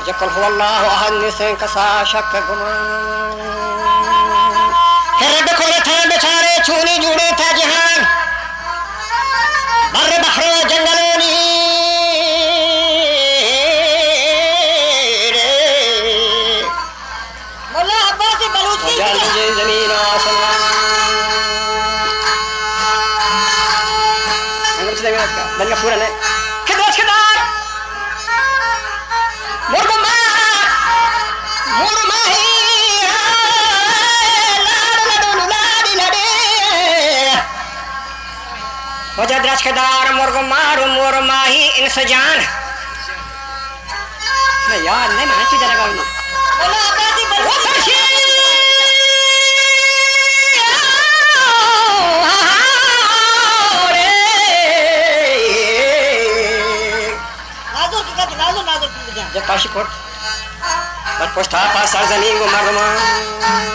जो कुल हुवल्लाहु अहद निस्सैन कसा शक गुमान रब खुले थे बेचारे चूनी जुड़े था जहान बर्र बहरो जंगलों नी मोला अब्बास बलूची जमीन आसमान अंगम से जमीन का बन का पूरा नहीं खिदमत खिदार मुर्मा मुर्माही वजह द्राक्षदार मुर्ग मारू मोर माही इंसजान मैं यार नहीं मैं चीज़ लगा हूँ मोला अब्बास बलूची जब पाशी कोट पर पोस्टा पास जमीन को मरमा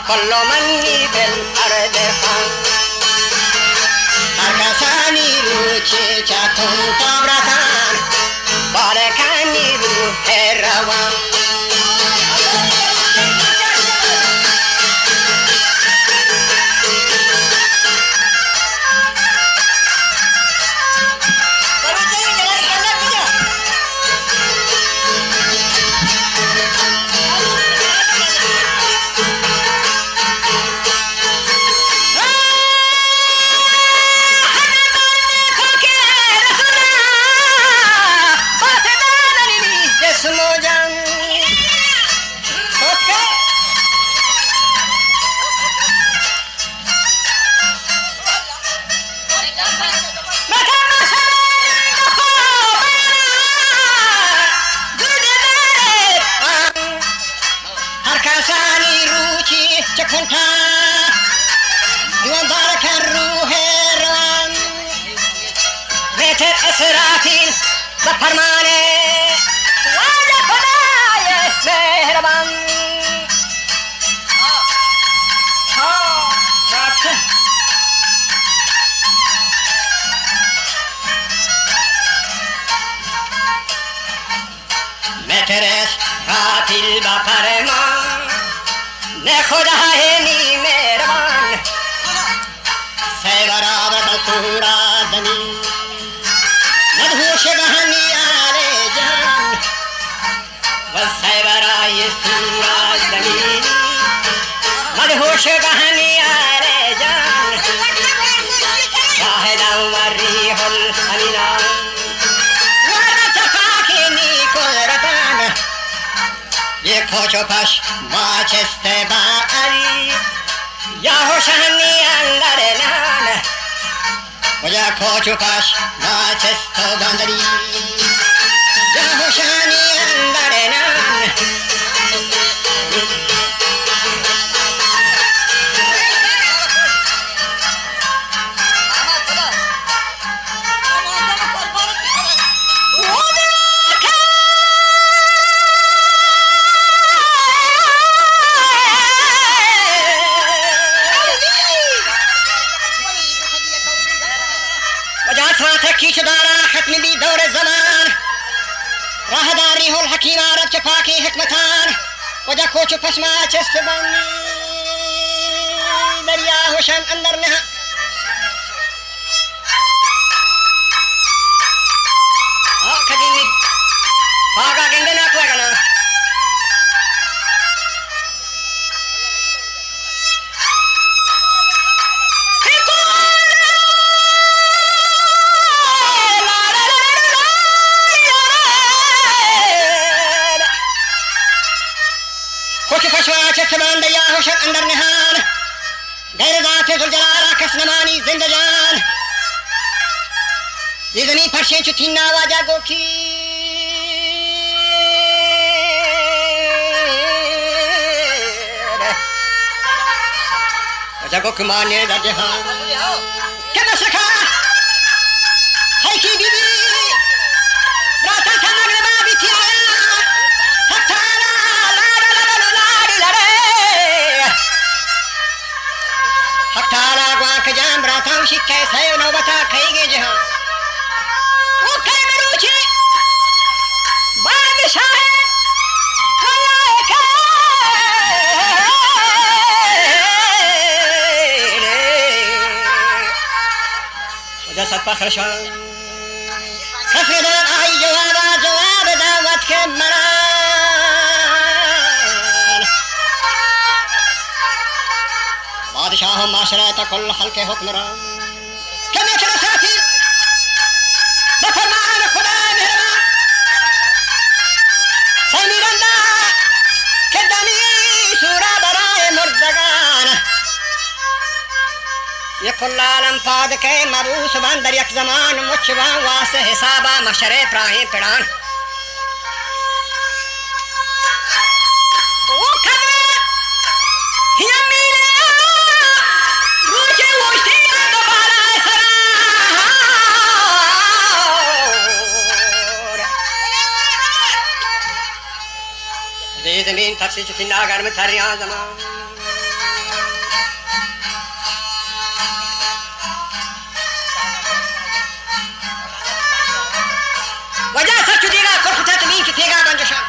كل مني بالأرض فان أركساني روشي جاتون طبرتان باركاني روح الروان إسرافيل بفرمانه واجه خداي مهربان मैं तेरे इस्राफील बफरमान ने खुदा है नी मेहरबान सैवरावत सूरा दनी मधुश बहनी आले जान सैवरा ये सूरज जमीन मदहोश कहानी रे जान शाहिद उमरी हुल अमीना वादा चफाके निकोल रतान ये खोचो पश माचेस्ते बारी या होशनी अंदर नान वजा खोचो पश माचेस्तो बंदरी या होशनी अंदर नान खींचदारा खत्म भी दौर जमान राहदारी होल हकीम अरब चपाके हिकमतान वजह खोच फसमा चस्त बनी दरिया होशन अंदर में खदीनी फागा गेंदे ना को गना चस्मान दया होशक अंदर निहान गैर जाते जुलजलाला कसनमानी जिंदजान ये जमीन फर्शें चुथी नावाजा गोखी जगो कुमाने दजहान क्या मसखा है की बीबी राता था मगरबा बिथी आया हथाला हथाला ग्वाक जाम रातां शिक्के सयो नौबता खाएगे जहां वो कह मरूची बादशाह मलाइका वजह सब पखरशान खसरे आई जवाब दावत के मना बादशाह माशरा तकुल हल्के हुक्मरान क्या मैं चलो साथी बफरमान खुदा मेहरबान समीरंदा के दमी सूरा बराए मुर्दगान ये कुल्लालम पाद के मबूस बंदर एक जमान मुचवा वासे हिसाबा मशरे प्राहे पिड़ान जमीन फरसी चुकी नागर में थर यहाँ जमान वजह सच चुकेगा कुछ जमीन चुकेगा बंजशा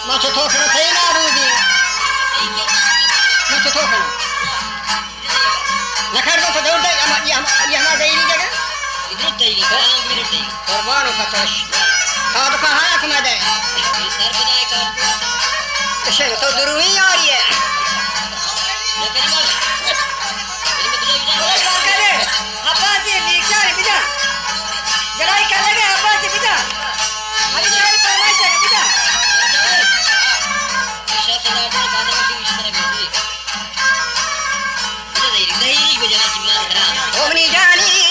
माचो थोकना थे ना रूदी माचो थोकना लखर दो तो दौड़ दे ये हमारा गई जगह Korbanı pataş. Kadı kahaya kumade. Sarpıday kadı. Şey to durumu yariye. Ne benim var? Benim de güzel. Hoş geldin. Abbasi bilgisayar bir daha. Gelay kalene Abbasi bir daha. Hadi şöyle parmaysa bir daha. Şarkılardan kadın işlere bir. Bu da değil. Değil bu cana kimler kara. Omni jani.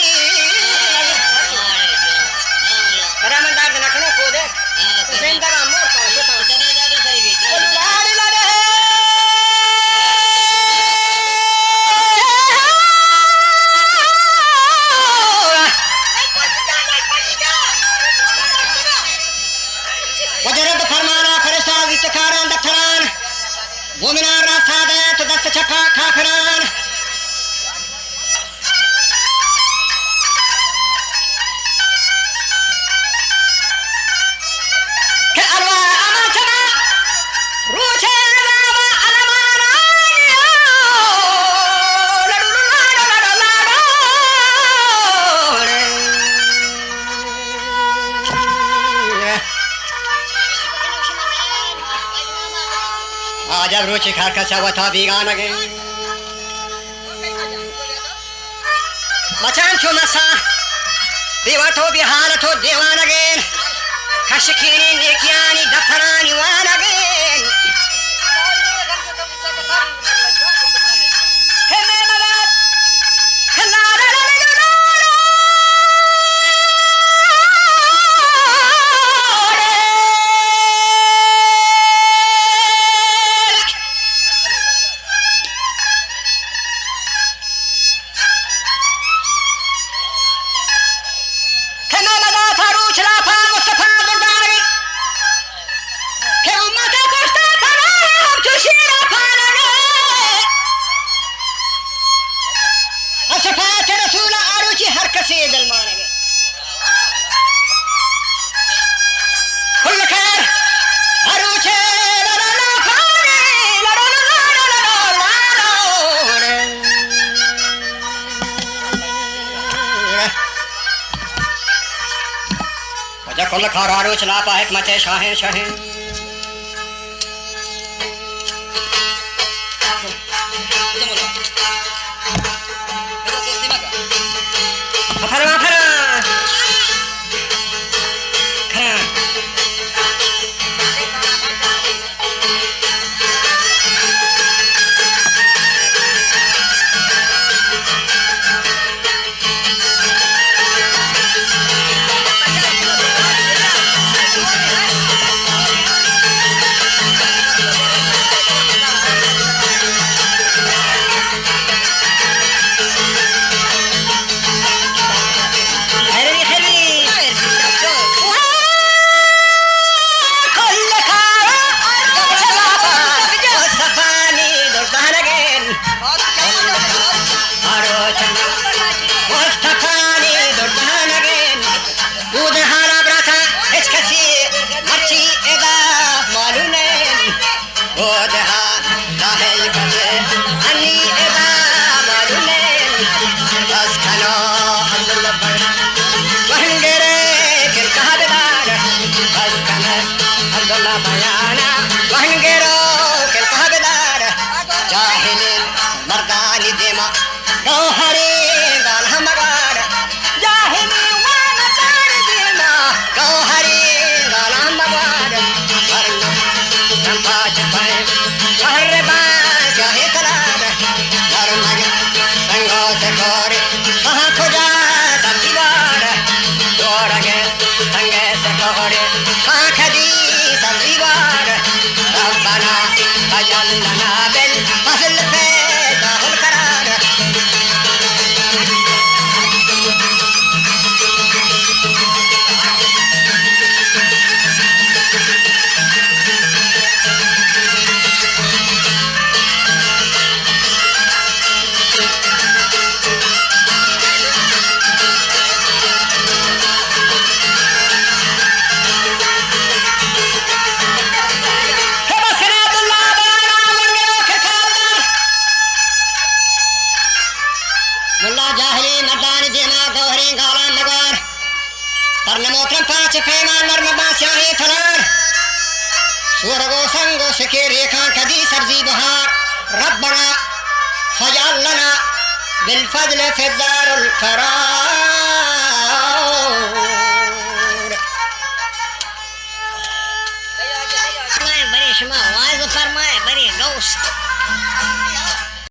Ramandar de nakano ko de. Zindaga mor ko so. Sana da sari bir. Lade lade. जब रुचि खर का चवथा बीगान गे मचान छो मसा देवतो बिहार तो देवान गे खशकीनी नेकियानी दफरानी वान गे कुल खारारू चला पाहिक मचे शाहे शाहे फरमा फरा खरा स्वर्गो संगो सखे रेखा कदी सर्जी बहार रब्बना फजल लना बिलफजल फिदारुल करार बड़ी शुमा वाइज फरमाए बड़ी दोस्त